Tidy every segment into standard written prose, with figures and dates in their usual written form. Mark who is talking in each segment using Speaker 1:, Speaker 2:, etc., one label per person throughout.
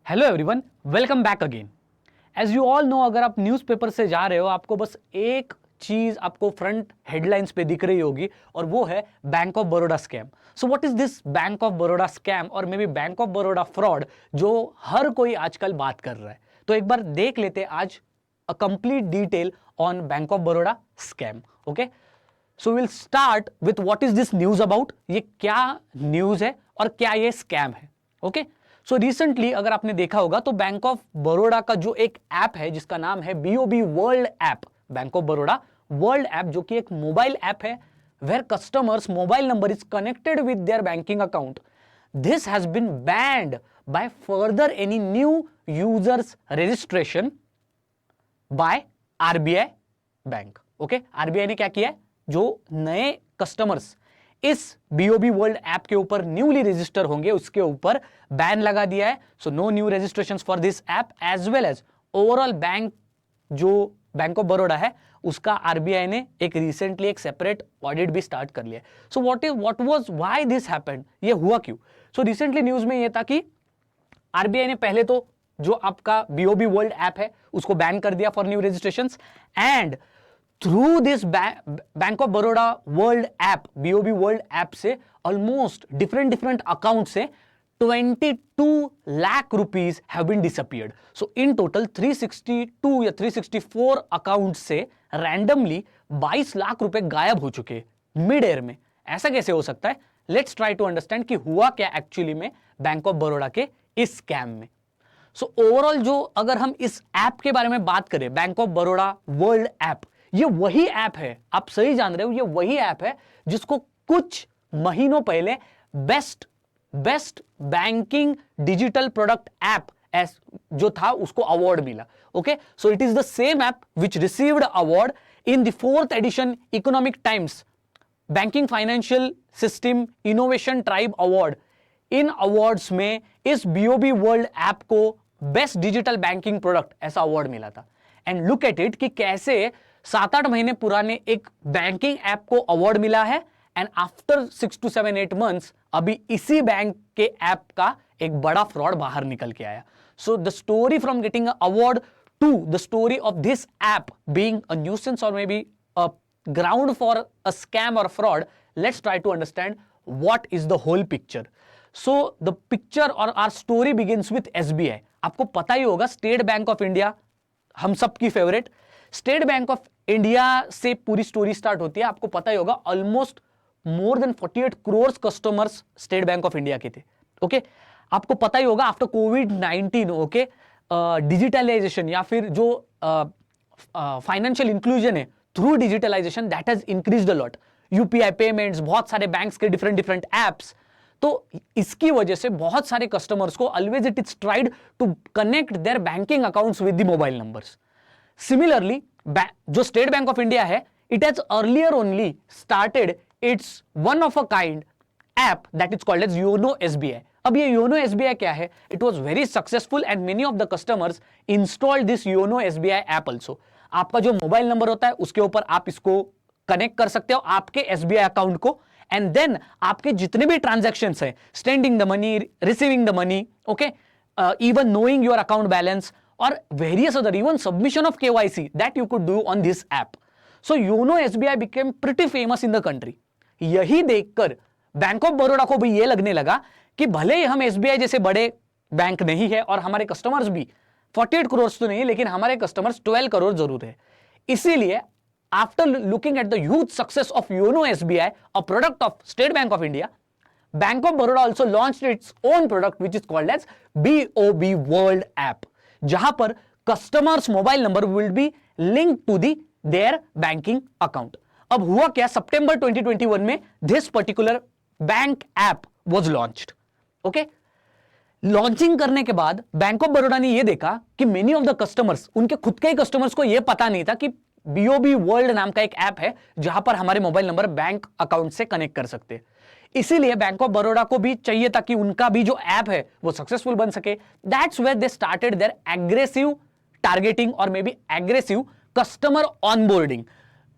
Speaker 1: Hello everyone, welcome back again. As you all know, अगर आप newspaper से जा रहे हो आपको बस एक चीज आपको फ्रंट हेडलाइंस पे दिख रही होगी और वो है bank of Baroda scam. So what is this bank of Baroda scam और may be bank of Baroda fraud जो हर कोई आजकल बात कर रहा है। तो एक बार देख लेते हैं आज a complete detail on bank of Baroda scam. Okay, so will start with what is this news about. ये क्या न्यूज है और क्या ये स्कैम है। ओके, सो रिसेंटली अगर आपने देखा होगा तो बैंक ऑफ बड़ौदा का जो एक ऐप है जिसका नाम है BOB World app, Bank of Baroda World app, जो कि एक मोबाइल ऐप है where customers mobile number is connected with their banking account. This has been banned by further any new users registration by RBI bank. Okay, RBI ने क्या किया है, जो नए कस्टमर्स इस बीओबी वर्ल्ड ऐप के ऊपर न्यूली रजिस्टर होंगे उसके ऊपर बैन लगा दिया है। So no new registrations for this app as well as overall bank जो बैंक ऑफ बड़ौदा है उसका आरबीआई ने एक रिसेंटली एक सेपरेट ऑडिट भी स्टार्ट कर लिया। So what was why this happened, ये हुआ क्यों। सो रिसेंटली न्यूज में ये था कि आरबीआई ने पहले तो जो आपका बीओबी वर्ल्ड ऐप है उसको बैन कर दिया for new registrations, and through this bank of Baroda World app, BOB World app से ऑलमोस्ट डिफरेंट अकाउंट से 22 lakh rupees have been disappeared. So in total 362 या 364 अकाउंट से रैंडमली 22 लाख रुपए गायब हो चुके मिड एयर में। ऐसा कैसे हो सकता है? लेट्स ट्राई टू अंडरस्टैंड कि हुआ क्या एक्चुअली में बैंक ऑफ बड़ौदा के इस स्कैम में। सो ओवरऑल जो अगर हम इस ऐप के बारे में बात करें, bank of Baroda World app, ये वही ऐप है, आप सही जान रहे हो, ये वही ऐप है जिसको कुछ महीनों पहले best banking digital product app जो था उसको अवार्ड मिला। Okay, so it is the same app which received award in the 4th edition Economic Times banking financial system innovation tribe award. इन अवार्ड्स में इस बीओबी वर्ल्ड ऐप को best digital banking product ऐसा award मिला था। And look at it कि कैसे 7-8 महीने पुराने एक बैंकिंग ऐप को अवार्ड मिला है, एंड आफ्टर 6 to 7-8 months अभी इसी बैंक के ऐप का एक बड़ा फ्रॉड बाहर निकल के आया। So the story from getting a award to the story of this app being a nuisance और may be a ground for a scam और fraud, let's try to understand what is the whole picture. So the picture और our story begins with SBI. आपको पता ही होगा, state Bank of India हम सबकी favourite, state Bank of India से पूरी story start होती है। आपको पता ही होगा almost more then 48 crore customers state Bank of India के थे। ओके, आपको पता ही होगा आफ्टर कोविड-19 ओके, डिजिटलाइजेशन या फिर जो फाइनेंशियल इंक्लूजन है through digitalisation that has increased a lot. UPI payments, बहुत सारे बैंक्स के डिफरेंट एप्स, तो इसकी वजह से बहुत सारे कस्टमर्स को always it is tried to connect their banking accounts with the mobile numbers. Similarly जो स्टेट बैंक ऑफ इंडिया है, it has earlier only started its one of a kind app that is called as YONO SBI. अब ये YONO SBI क्या है? It was very successful and many of the customers installed this YONO SBI app also. आपका जो mobile number होता है उसके ऊपर आप इसको कनेक्ट कर सकते हो आपके एसबीआई अकाउंट को, एंड देन आपके जितने भी ट्रांजैक्शंस हैं, sending the money, receiving the money, okay, even knowing your account balance or various other, even submission of KYC that you could do on this app. So YONO SBI became pretty famous in the country. यही देखकर bank of Baroda को भी ये लगने लगा कि भले ही हम एसबीआई जैसे बड़े बैंक नहीं है और हमारे कस्टमर्स भी 48 करोड़ तो नहीं, लेकिन हमारे कस्टमर्स 12 करोड़ जरूर है। इसीलिए after looking at the huge success of YONO SBI, a product of State Bank of India, Bank of Baroda also launched its own product which is called as BOB World app, जहां पर customers mobile number will be link to the their banking account. अब हुआ क्या, सितंबर 2021 में this particular bank app was launched. Okay, launching करने के बाद बैंक ऑफ बड़ौदा ने यह देखा कि मेनी ऑफ द कस्टमर्स, उनके खुद के ही कस्टमर्स को यह पता नहीं था कि बीओबी वर्ल्ड नाम का एक ऐप है जहां पर हमारे मोबाइल नंबर बैंक अकाउंट से कनेक्ट कर सकते हैं। इसीलिए बैंक ऑफ बड़ौदा को भी चाहिए था कि उनका भी जो ऐप है वो सक्सेसफुल बन सके। That's where they started their aggressive targeting और may be aggressive customer onboarding.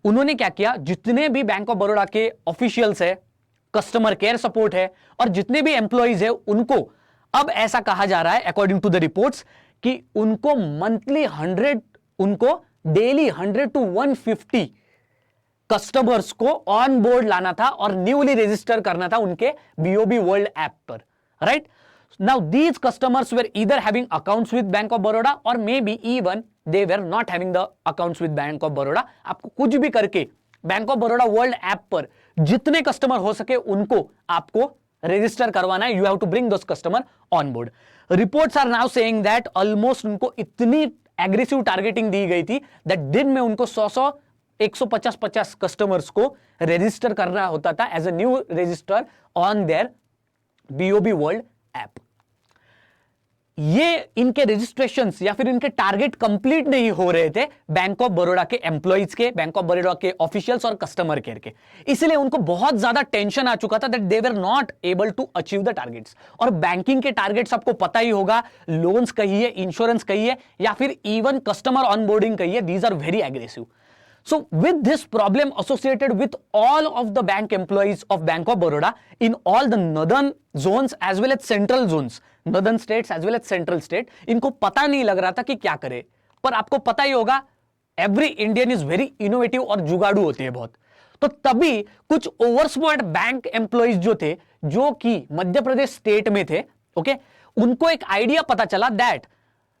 Speaker 1: उन्होंने क्या किया, जितने भी बैंक ऑफ बड़ौदा के ऑफिशियल्स है, कस्टमर केयर सपोर्ट है और जितने भी एम्प्लॉइज है, उनको अब ऐसा कहा जा रहा है अकॉर्डिंग टू द रिपोर्ट्स कि उनको मंथली 100, उनको डेली 100 to 150 कस्टमर्स को ऑन बोर्ड लाना था और न्यूली रजिस्टर करना था उनके बीओबी वर्ल्ड ऐप पर, right? Now these customers were either having accounts with Bank of Baroda और मे be even they were not having the accounts with Bank of Baroda. आपको कुछ भी करके Bank of Baroda World app पर जितने कस्टमर हो सके उनको आपको रजिस्टर करवाना है। You have to bring those customer on board. Reports are now saying that almost उनको इतनी एग्रेसिव टारगेटिंग दी गई थी दैट दिन में उनको 100 150 कस्टमर्स को रजिस्टर करना होता था as a new register on their BOB World app. ये इनके रजिस्ट्रेशंस या फिर इनके टारगेट कंप्लीट नहीं हो रहे थे बैंक ऑफ बड़ौदा के एम्प्लॉइज के, बैंक ऑफ बड़ौदा के ऑफिशियल्स और कस्टमर केयर के, इसलिए उनको बहुत ज्यादा टेंशन आ चुका था that they were not able to achieve the targets. और बैंकिंग के टारगेट्स आपको पता ही होगा, लोन्स कहिए, इंश्योरेंस कहिए या फिर इवन कस्टमर ऑनबोर्डिंग कहिए, these are very aggressive. So with this problem associated with all of the bank employees of Bank of Baroda in all the northern zones as well as central zones, northern states as well as central state, इनको पता नहीं लग रहा था कि क्या करे। पर आपको पता ही होगा every Indian is very innovative और जुगाड़ू होते हैं बहुत। तो तभी कुछ ओवरस्मार्ट बैंक एम्प्लॉइज जो थे, जो कि मध्य प्रदेश स्टेट में थे, ओके, उनको एक आइडिया पता चला दैट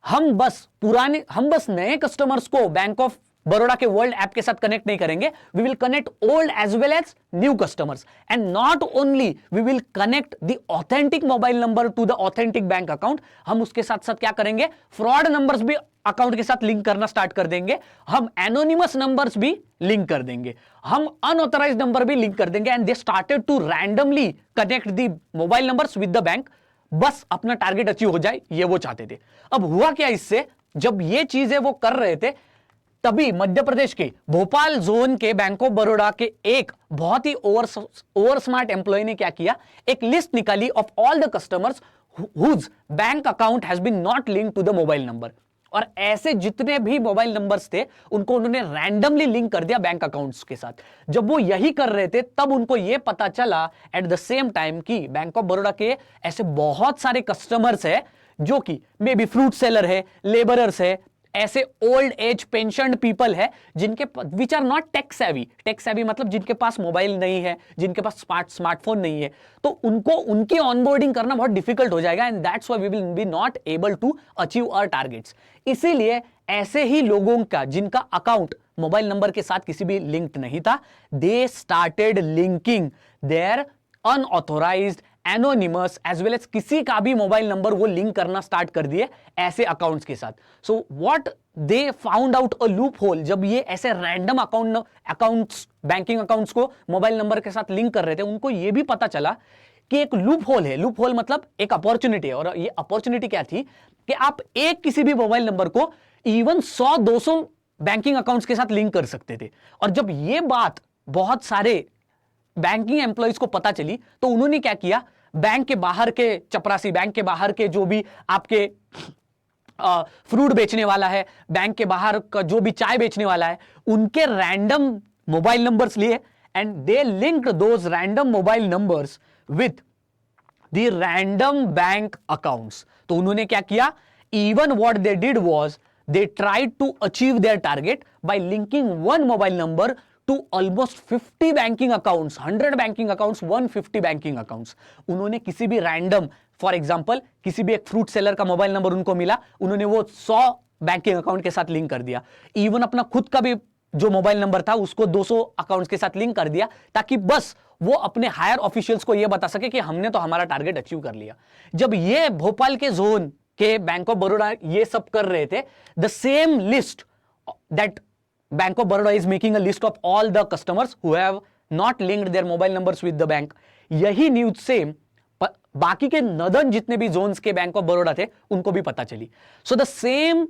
Speaker 1: हम बस नए कस्टमर्स को बैंक ऑफ बड़ौदा के वर्ल्ड ऐप के साथ कनेक्ट नहीं करेंगे, we will connect old as well as new customers and not only we will connect the authentic mobile number to the authentic bank account, हम उसके साथ साथ क्या करेंगे, फ्रॉड नंबर्स भी अकाउंट के साथ लिंक करना स्टार्ट कर देंगे, हम एनोनिमस नंबर्स भी लिंक कर देंगे, हम अनऑथराइज्ड नंबर भी लिंक कर देंगे and they started to randomly connect the mobile numbers with the bank, बस अपना टारगेट अचीव हो जाए, ये वो चाहते थे। अब हुआ क्या इससे, जब ये चीजें वो कर रहे थे तभी मध्य प्रदेश के भोपाल जोन के बैंक ऑफ बड़ौदा के एक बहुत ही ओवर स्मार्ट एम्प्लॉय ने क्या किया, एक लिस्ट निकाली of all the customers whose bank account has been not linked to the mobile number, और ऐसे जितने भी मोबाइल नंबर्स थे उनको उन्होंने रैंडमली लिंक कर दिया बैंक अकाउंट्स के साथ। जब वो यही कर रहे थे तब उनको ये पता चला एट द सेम टाइम कि बैंक ऑफ बड़ौदा के ऐसे बहुत सारे कस्टमर्स है जो कि मे बी फ्रूट सेलर है, लेबरर्स है, ऐसे ओल्ड एज पेंशनड पीपल है जिनके which are not tech savvy मतलब जिनके पास मोबाइल नहीं है, जिनके पास स्मार्टफोन नहीं है, तो उनको उनकी ऑनबोर्डिंग करना बहुत डिफिकल्ट हो जाएगा and that's why we will be not able to achieve our targets. इसीलिए ऐसे ही लोगों का जिनका अकाउंट मोबाइल नंबर के साथ किसी भी लिंक्ड नहीं था, they started linking their unauthorised, anonymous as well as किसी का भी मोबाइल नंबर वो लिंक करना स्टार्ट कर दिए ऐसे अकाउंट्स के साथ। So what they found out a loophole, जब ये ऐसे रैंडम अकाउंट्स बैंकिंग अकाउंट्स को मोबाइल नंबर के साथ लिंक कर रहे थे, उनको ये भी पता चला कि एक लूप होल है। लूप होल मतलब एक अपॉर्चुनिटी है, और ये अपॉर्चुनिटी क्या थी कि आप एक किसी भी मोबाइल नंबर को इवन 100-200 बैंकिंग अकाउंट्स के साथ लिंक कर सकते थे। और जब ये बात बहुत सारे बैंकिंग एम्प्लॉइज को पता चली तो उन्होंने क्या किया, बैंक के बाहर के चपरासी, बैंक के बाहर के जो भी आपके फ्रूट बेचने वाला है, बैंक के बाहर का जो भी चाय बेचने वाला है, उनके रैंडम मोबाइल नंबर्स लिए and they linked those random mobile numbers with the random bank accounts. तो उन्होंने क्या किया, even what they did was they tried to achieve their target by linking one mobile number to almost 50 banking accounts, 100 banking accounts, 150 banking accounts। उन्होंने किसी भी random, for example किसी भी एक फ्रूट सेलर का मोबाइल नंबर उनको मिला, उन्होंने वो 100 बैंकिंग अकाउंट के साथ लिंक कर दिया। इवन अपना खुद का भी जो मोबाइल नंबर था उसको 200 अकाउंट्स के साथ लिंक कर दिया, ताकि बस वो अपने हायर ऑफिशियल्स को ये बता सके कि हमने तो हमारा टारगेट अचीव कर लिया। जब ये भोपाल के जोन के बैंक ऑफ बड़ौदा ये सब कर रहे थे, the same list that Bank of Baroda is making a list of all the customers who have not linked their mobile numbers with the bank। यही न्यूज सेम बाकी के नदन जितने भी जोन्स के बैंक ऑफ बड़ौदा थे उनको भी पता चली। सो द सेम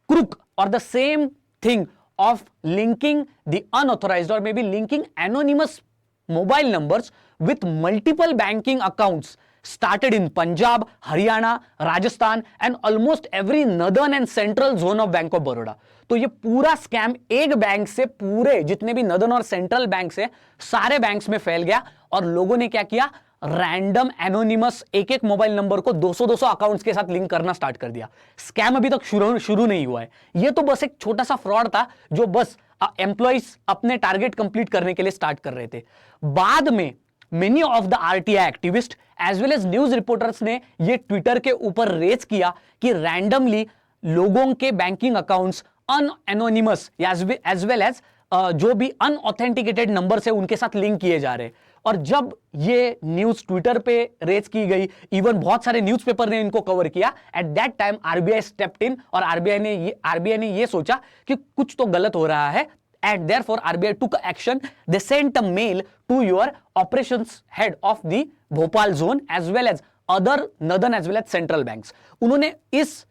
Speaker 1: क्रुक और the same thing of linking the unauthorised और मे be linking anonymous mobile numbers with multiple banking accounts started in Punjab, Haryana, Rajasthan and almost every northern and central zone of Bank of Baroda। तो ये पूरा scam एक bank से पूरे जितने भी northern और सेंट्रल बैंक से सारे बैंक्स में फैल गया और लोगों ने क्या किया, रैंडम एनोनिमस एक एक मोबाइल नंबर को 200-200 अकाउंट्स के साथ लिंक करना स्टार्ट कर दिया। स्कैम अभी तक शुरू नहीं हुआ है, ये तो बस एक छोटा सा फ्रॉड था जो बस एम्प्लॉइज अपने टारगेट कंप्लीट करने के लिए स्टार्ट कर रहे थे। बाद में many of the RTI activist as well as news reporters ने ये ट्विटर के ऊपर रेज किया कि रैंडमली लोगों के banking accounts anonymous as well as जो भी अनऑथेंटिकेटेड नंबर से उनके साथ लिंक किए जा रहे। और जब ये न्यूज ट्विटर पे रेज की गई, इवन बहुत सारे न्यूज़पेपर ने इनको कवर किया, eight that time RBI stepped in और आरबीआई ने ये सोचा कि कुछ तो गलत हो रहा है, and therefore RBI took action. They sent a mail to your operations head of the Bhopal zone as well as other northern as well as central banks. उन्होंने इस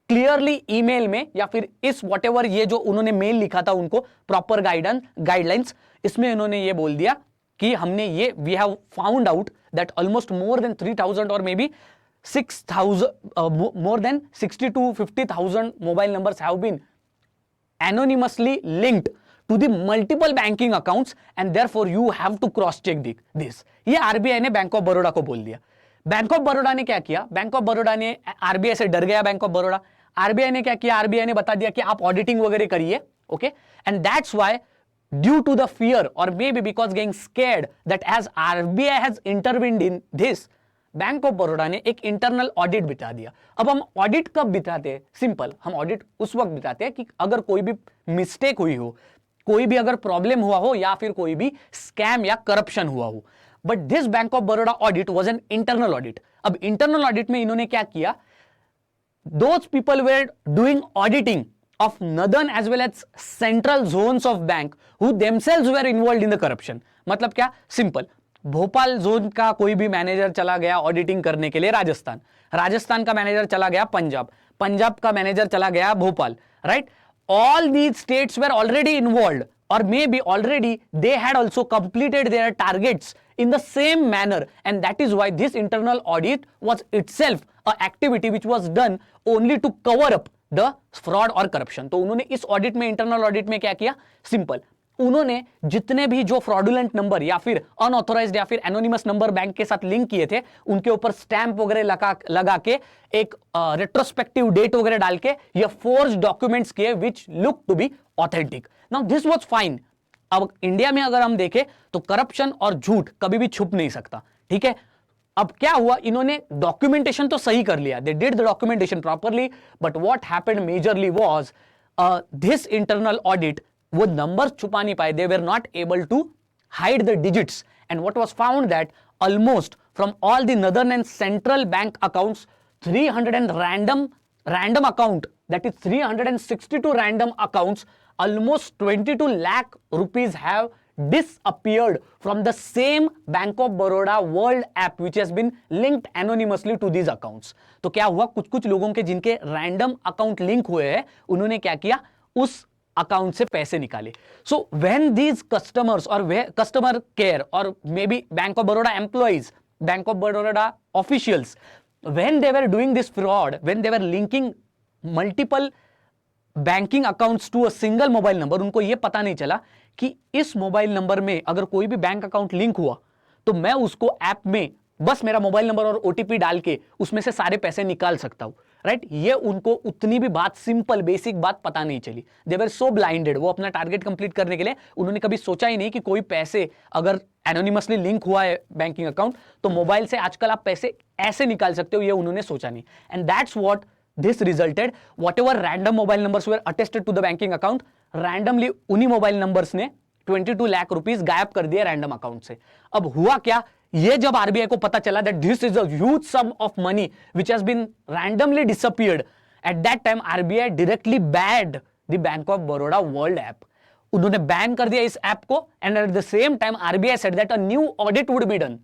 Speaker 1: क्लियरली ईमेल में या फिर इस व्हाटएवर ये जो उन्होंने मेल लिखा था उनको प्रॉपर गाइडलाइंस, इसमें उन्होंने ये बोल दिया कि हमने ये we have found out that almost more than 3000 or may be 6000 more than 60 to 50,000 mobile numbers have been anonymously linked to the multiple banking accounts and therefore you have to cross check this. ये RBI ने bank of Baroda को बोल दिया। Bank of Baroda ने क्या किया? Bank of Baroda ने RBI से डर गया। बैंक ऑफ बड़ौदा, आरबीआई ने क्या किया? आरबीआई ने बता दिया कि आप ऑडिटिंग वगैरह करिए, okay, and that's why due to the fear और मे be because getting scared that as RBI has intervened in this, bank of Baroda ने एक इंटरनल ऑडिट बिता दिया। अब हम ऑडिट कब बिताते हैं? सिंपल, हम ऑडिट उस वक्त बिताते हैं कि अगर कोई भी मिस्टेक हुई हो, कोई भी अगर प्रॉब्लम हुआ हो या फिर कोई भी स्कैम या करप्शन हुआ हो। But this bank of Baroda audit was an internal audit. अब इंटरनल ऑडिट में इन्होंने क्या किया? Those people were doing auditing of northern as well as central zones of bank who themselves were involved in the corruption। मतलब क्या? Simple, Bhopal zone का कोई भी मैनेजर चला गया ऑडिटिंग करने के लिए राजस्थान, राजस्थान का मैनेजर चला गया पंजाब, पंजाब का मैनेजर चला गया Bhopal, right? All these states were already involved और मे be already they had also completed their targets in the same manner, and that is why this internal audit was itself a activity which was done only to cover up the fraud or corruption। तो उन्होंने इस audit में, internal audit में क्या किया? Simple, उन्होंने जितने भी जो फ्रॉडुलेंट नंबर या फिर अनऑथोराइज्ड या फिर एनोनिमस नंबर बैंक के साथ लिंक किए थे, उनके ऊपर स्टैंप वगैरह लगा के एक रेट्रोस्पेक्टिव डेट वगैरह डाल के ये फोर्ज डॉक्यूमेंट्स किए which look to be authentic. Now this was fine. अब इंडिया में अगर हम देखें तो करप्शन और झूठ कभी भी छुप नहीं सकता, ठीक है? अब क्या हुआ? इन्होंने डॉक्यूमेंटेशन तो सही कर लिया, they did the documentation properly, but what happened majorly was this internal audit, वो नंबर छुपा नहीं पाए, they were not able to hide the digits, and what was found that almost from all the northern and central bank accounts 300 and random account, that is 362 random accounts, almost 22 lakh rupees have disappeared from the same Bank of Baroda World app which has been linked anonymously to these accounts। तो क्या हुआ? कुछ लोगों के जिनके random account link हुए हैं, उन्होंने क्या किया? उस अकाउंट से पैसे निकाले। सो व्हेन दीज कस्टमर्स और कस्टमर केयर और may be bank of Baroda employees, bank of Baroda officials, when they were doing this fraud, when they were linking multiple banking accounts to a single mobile number, उनको ये पता नहीं चला कि इस mobile number में अगर कोई भी बैंक अकाउंट लिंक हुआ तो मैं उसको ऐप में बस मेरा मोबाइल नंबर और ओटीपी डाल के उसमें से सारे पैसे निकाल सकता हूं, राइट? ये उनको उतनी भी बात, सिंपल बेसिक बात पता नहीं चली। दे वर सो ब्लाइंडेड, वो अपना टारगेट कंप्लीट करने के लिए उन्होंने कभी सोचा ही नहीं कि कोई पैसे अगर एनोनिमसली लिंक हुआ है बैंकिंग अकाउंट तो मोबाइल से आजकल आप पैसे ऐसे निकाल सकते हो, ये उन्होंने सोचा नहीं। And that's what this resulted, whatever random mobile numbers were attested to the banking account, randomly उन्हीं मोबाइल नंबर्स ने 22 लाख रुपीस गायब कर दिए रैंडम अकाउंट से। अब हुआ क्या? ये जब आरबीआई को पता चला that this is a huge sum of money which has been randomly disappeared, at that time RBI directly banned the Bank of Baroda World app. उन्होंने बैन कर दिया इस ऐप को, and at the same time RBI said that a new audit would be done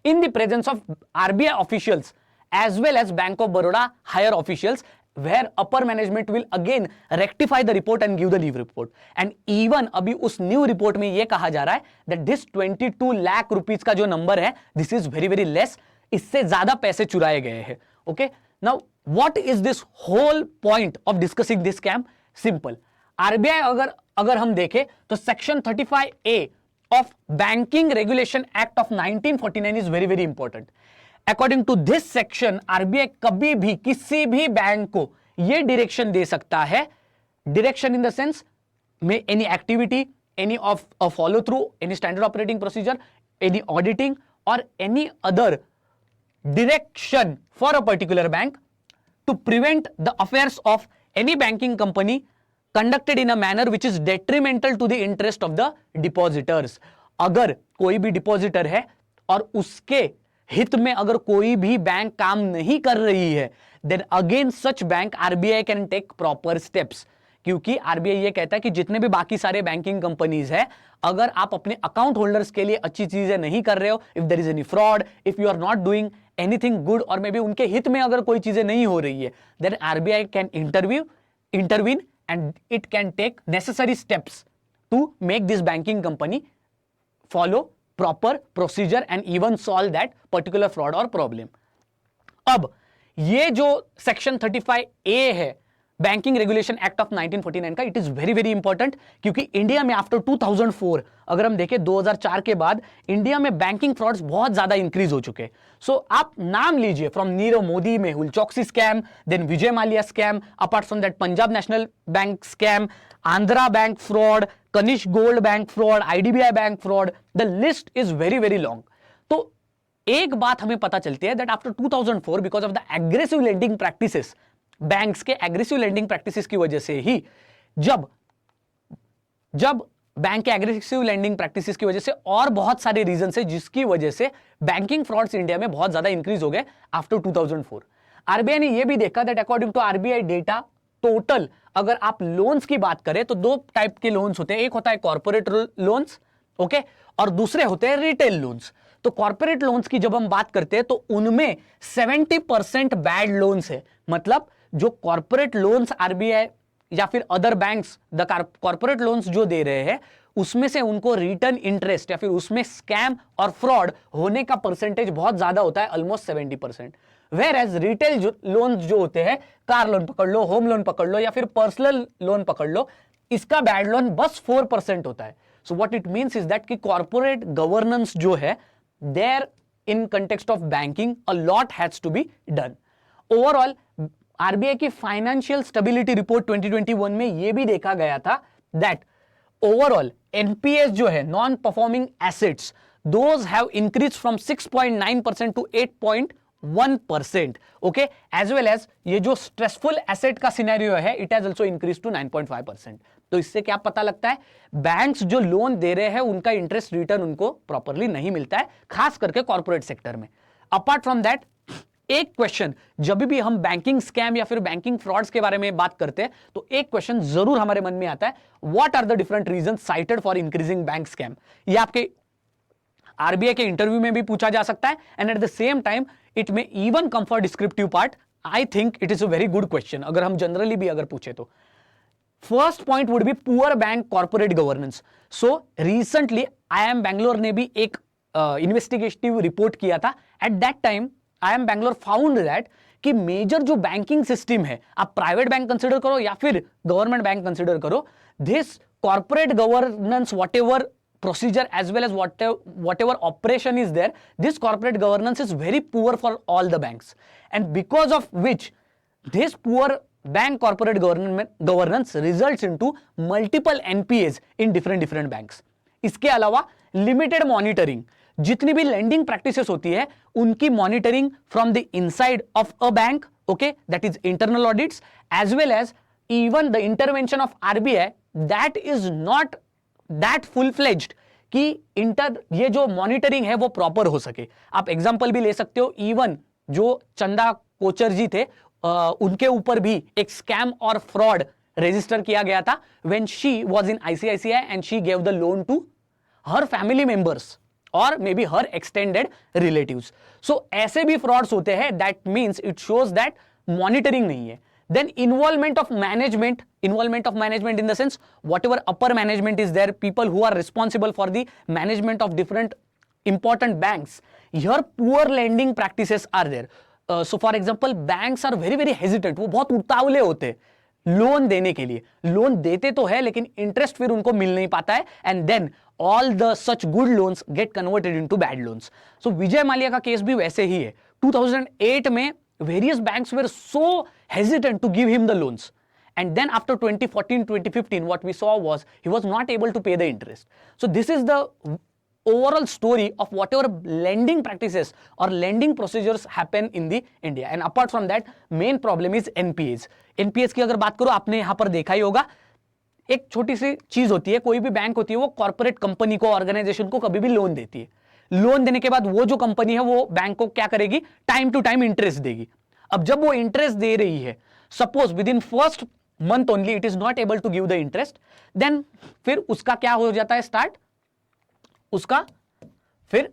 Speaker 1: in the presence of RBI officials as well as Bank of Baroda higher officials, where upper management will again rectify the report and give the new report। and even अभी उस new report में ये कहा जा रहा है that this 22 lakh rupees का जो नंबर है, this is very very less, इससे ज्यादा पैसे चुराए गए हैं। okay, now what is this whole point of discussing this scam? simple, RBI अगर हम देखें तो section 35A of Banking Regulation Act of 1949 is very very important. According to this section, RBI कभी भी किसी भी बैंक को ये direction दे सकता है, direction in the sense में any activity, any of a follow through, any standard operating procedure, any auditing or any other direction for a particular bank to prevent the affairs of any banking company conducted in a manner which is detrimental to the interest of the depositors. अगर कोई भी depositor है और उसके हित में अगर कोई भी बैंक काम नहीं कर रही है, then against such bank RBI can take proper steps. क्योंकि RBI ये कहता है कि जितने भी बाकी सारे बैंकिंग कंपनीज है, अगर आप अपने अकाउंट होल्डर्स के लिए अच्छी चीजें नहीं कर रहे हो, if there is any fraud, if you are not doing anything good, or may be उनके हित में अगर कोई चीजें नहीं हो रही है, then RBI can intervene and it can take necessary steps to make this banking company follow proper procedure and even solve that particular fraud or problem. अब ये जो सेक्शन 35A है बैंकिंग रेगुलेशन एक्ट ऑफ 1949 का, it is very very important, क्योंकि India में after 2004 अगर हम देखें 2004 के बाद इंडिया में बैंकिंग फ्रॉड्स बहुत ज्यादा इंक्रीज हो चुके. सो आप नाम लीजिए, from Nirav Modi, Mehul Choksi scam, then Vijay Mallya scam, apart from that Punjab National Bank scam, Andhra Bank fraud, Kanishk gold bank fraud, IDBI bank fraud, the list is very very long. तो एक बात हमें पता चलती है that after 2004 because of the aggressive lending practices, banks के aggressive lending practices की वजह से ही जब बैंक के एग्रेसिव लेंडिंग प्रैक्टिसेस की वजह से और बहुत सारे रीजन है जिसकी वजह से बैंकिंग फ्रॉड्स इंडिया में बहुत ज्यादा इंक्रीज हो गए आफ्टर 2004. आरबीआई ने यह भी देखा that according to RBI data, total अगर आप लोन्स की बात करें तो दो टाइप के लोन्स होते हैं. एक होता है कॉर्पोरेट लोन्स, ओके, और दूसरे होते हैं रिटेल लोन्स. तो कॉर्पोरेट लोन्स की जब हम बात करते हैं तो उनमें 70% बैड लोन्स है. मतलब जो कॉर्पोरेट लोन्स आरबीआई या फिर other banks the corporate loans जो दे रहे हैं उसमें से उनको रिटर्न इंटरेस्ट या फिर उसमें स्कैम और फ्रॉड होने का परसेंटेज बहुत ज्यादा होता है, almost 70%. Where as retail loans जो होते हैं, कार लोन पकड़ लो, होम लोन पकड़ लो या फिर पर्सनल लोन पकड़ लो, इसका बैड लोन बस 4% होता है. So what it means is that कि कॉर्पोरेट गवर्नेंस जो है there in context of banking a lot has to be done. Overall RBI की फाइनेंशियल स्टेबिलिटी रिपोर्ट 2021 में यह भी देखा गया था दैट ओवरऑल एनपीएस जो है, non performing assets, those have increase from 6.9% to 8.1%, okay, as well as ये जो स्ट्रेसफुल एसेट का सिनेरियो है it has also increase to 9.5%. तो इससे क्या पता लगता है, बैंक्स जो लोन दे रहे हैं उनका इंटरेस्ट रिटर्न उनको प्रॉपरली नहीं मिलता है, खास करके कॉर्पोरेट सेक्टर में. अपार्ट फ्रॉम दैट, एक क्वेश्चन जब भी हम बैंकिंग स्कैम या फिर बैंकिंग फ्रॉड्स के बारे में बात करते हैं तो एक क्वेश्चन जरूर हमारे मन में आता है, what are the different reason cited for increasing bank scam. ये आपके आरबीआई के इंटरव्यू में भी पूछा जा सकता है and at the same time it may even come for descriptive part. I think it is a very good question अगर हम जनरली भी अगर पूछे तो. First point would be poor bank corporate governance. So recently IIM Bangalore ने भी एक investigative report किया था. At that time IIM Bangalore found that कि मेजर जो बैंकिंग सिस्टम है, आप प्राइवेट बैंक कंसिडर करो या फिर गवर्नमेंट बैंक कंसिडर करो, this corporate governance whatever procedure as well as whatever operation is there, this corporate governance is very poor for all the banks, and because of which this poor bank corporate governance results into multiple NPAs in different banks. इसके अलावा limited monitoring, जितनी भी lending practices होती है उनकी monitoring from the inside of a bank, okay, that is internal audits, as well as even the intervention of RBI that is not that full fledged कि ये जो मॉनिटरिंग है वो प्रॉपर हो सके. आप एग्जांपल भी ले सकते हो, इवन जो चंदा कोचर जी थे उनके ऊपर भी एक स्कैम और फ्रॉड रजिस्टर किया गया था when she was in ICICI and she gave the loan to her family members और मे be her extended relatives. So ऐसे भी फ्रॉड्स होते हैं, that means it shows that monitoring नहीं है. Then involvement of management in the sense whatever upper management is there, people who are responsible for the management of different important banks, here poor lending practices are there. So for example, banks are very hesitant, वो बहुत उतावले होते हैं loan देने के लिए। Loan देते तो है लेकिन इंटरेस्ट फिर उनको मिल नहीं पाता है, and then all the such good loans get converted into bad loans. So Vijay Mallya का केस भी वैसे ही है। 2008 में various banks were so hesitant to give him the loans, and then after 2014 2015 what we saw was he was not able to pay the interest. So this is the overall story of whatever lending practices or lending procedures happen in the India. And apart from that main problem is NPAs. NPAs की अगर बात करो, आपने यहां पर देखा ही होगा, एक छोटी सी चीज होती है, कोई भी बैंक होती है वो कॉर्पोरेट कंपनी को, ऑर्गेनाइजेशन को कभी भी लोन देती है। लोन देने के बाद वो जो कंपनी है वो बैंक को क्या करेगी, टाइम टू टाइम इंटरेस्ट देगी। अब जब वो इंटरेस्ट दे रही है, suppose within first month only it is not able to give the interest, then फिर उसका क्या हो जाता है स्टार्ट, उसका फिर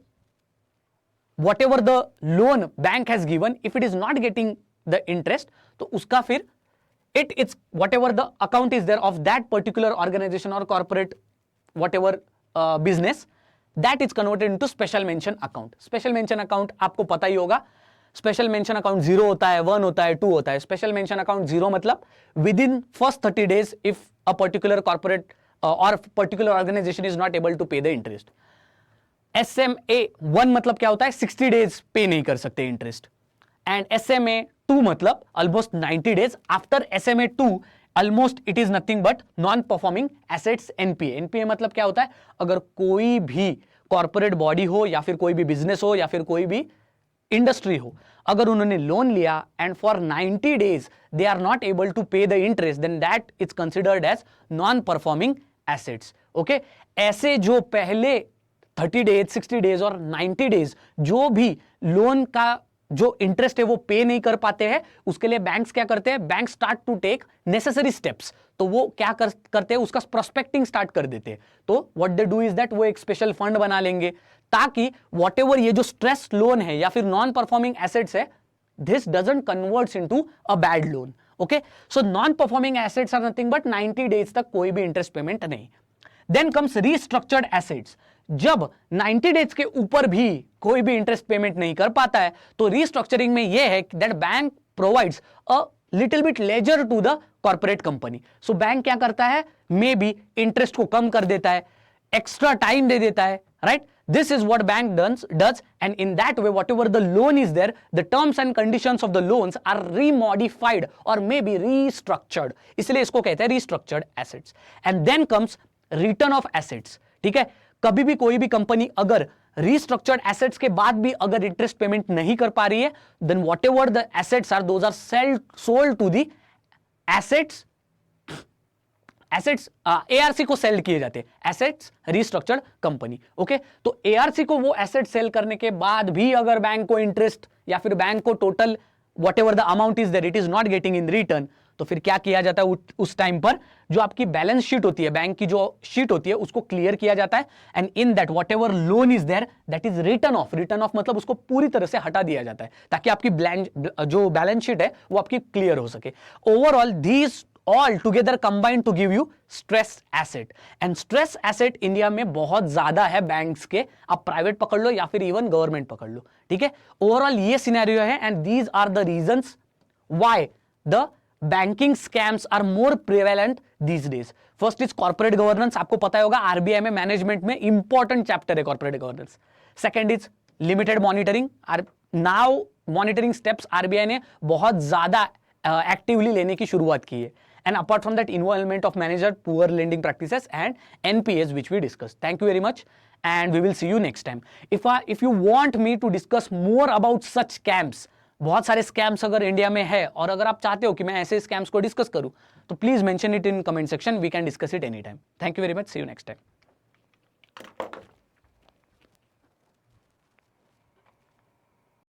Speaker 1: whatever the loan bank has given, if it is not getting the interest, तो उसका फिर it's whatever the account is there of that particular organization or corporate whatever business, that is converted into special mention account. Special mention account आपको पता ही होगा, special mention account 0 होता है, 1 होता है, 2 होता है। स्पेशल मेंशन अकाउंट 0 मतलब within first 30 days if a particular corporate और particular organisation is not able to pay the interest. SMA 1 मतलब क्या होता है, 60 days पे नहीं कर सकते इंटरेस्ट, एंड SMA 2 मतलब almost 90 days। After SMA 2 almost it is nothing but non performing assets NPA। NPA मतलब क्या होता है, अगर कोई भी कॉर्पोरेट बॉडी हो या फिर कोई भी बिजनेस हो या फिर कोई भी इंडस्ट्री हो, अगर उन्होंने लोन लिया and for 90 days they are not able to pay the interest, then that is considered as non performing assets. Okay, ऐसे जो पहले 30 days 60 days और 90 days जो भी लोन का जो इंटरेस्ट है वो पे नहीं कर पाते हैं, उसके लिए बैंक्स क्या करते हैं, bank start to take necessary steps. तो वो क्या करते हैं, उसका प्रोस्पेक्टिंग स्टार्ट कर देते हैं। तो what they do is that, वो एक स्पेशल फंड बना लेंगे ताकि व्हाटएवर ये जो स्ट्रेस लोन है या फिर नॉन परफॉर्मिंग एसेट्स है, this doesn't converts into a bad loan. Okay, so non performing assets are nothing but 90 days तक कोई भी इंटरेस्ट पेमेंट नहीं। Then comes restructured assets. जब 90 days के ऊपर भी कोई भी इंटरेस्ट पेमेंट नहीं कर पाता है, तो रीस्ट्रक्चरिंग में यह है that bank provides a little bit leisure to the corporate company. So bank क्या करता है, मे बी इंटरेस्ट को कम कर देता है, एक्स्ट्रा टाइम दे देता है, right. This is what bank does, and in that way whatever the loan is there, the terms and conditions of the loans are remodified or maybe restructured, इसलिए इसको कहते हैं restructured assets. And then comes return of assets। ठीक है, कभी भी कोई भी कंपनी अगर restructured assets के बाद भी अगर इंटरेस्ट पेमेंट नहीं कर पा रही है, then whatever the assets are, those are sold to the assets ARC को सेल किए जाते हैं, एसेट्स रिस्ट्रक्चर्ड कंपनी। ओके, तो ARC को वो एसेट सेल करने के बाद भी अगर बैंक को इंटरेस्ट या फिर बैंक को total whatever the amount is there it is not getting in return, तो फिर क्या किया जाता है, उस टाइम पर जो आपकी बैलेंस शीट होती है, बैंक की जो शीट होती है, उसको क्लियर किया जाता है, and in that whatever loan is there that is written off. Written off मतलब उसको पूरी तरह से हटा दिया जाता है ताकि आपकी जो बैलेंस शीट है वो आपकी क्लियर हो सके। Overall these all together combined to give you stress asset, and stress asset India में बहुत ज्यादा है बैंक्स के, आप प्राइवेट पकड़ लो या फिर इवन गवर्नमेंट पकड़ लो। ठीक है, ओवरऑल ये सिनेरियो है, and these are the reasons why the banking scams are more prevalent these days. First is corporate governance, आपको पता होगा आरबीआई में मैनेजमेंट में इंपॉर्टेंट चैप्टर है corporate governance. Second is limited monitoring, now monitoring steps RBI ने बहुत ज्यादा actively लेने की शुरुआत की है, and apart from that involvement of manager, poor lending practices and NPAs which we discussed. Thank you very much and we will see you next time. If you want me to discuss more about such scams, बहुत सारे scams अगर India में है और अगर आप चाहते हो कि मैं ऐसे स्कैम्स को डिस्कस करूं, तो please mention it in comment section, we can discuss it any time. Thank you very much, see you next time.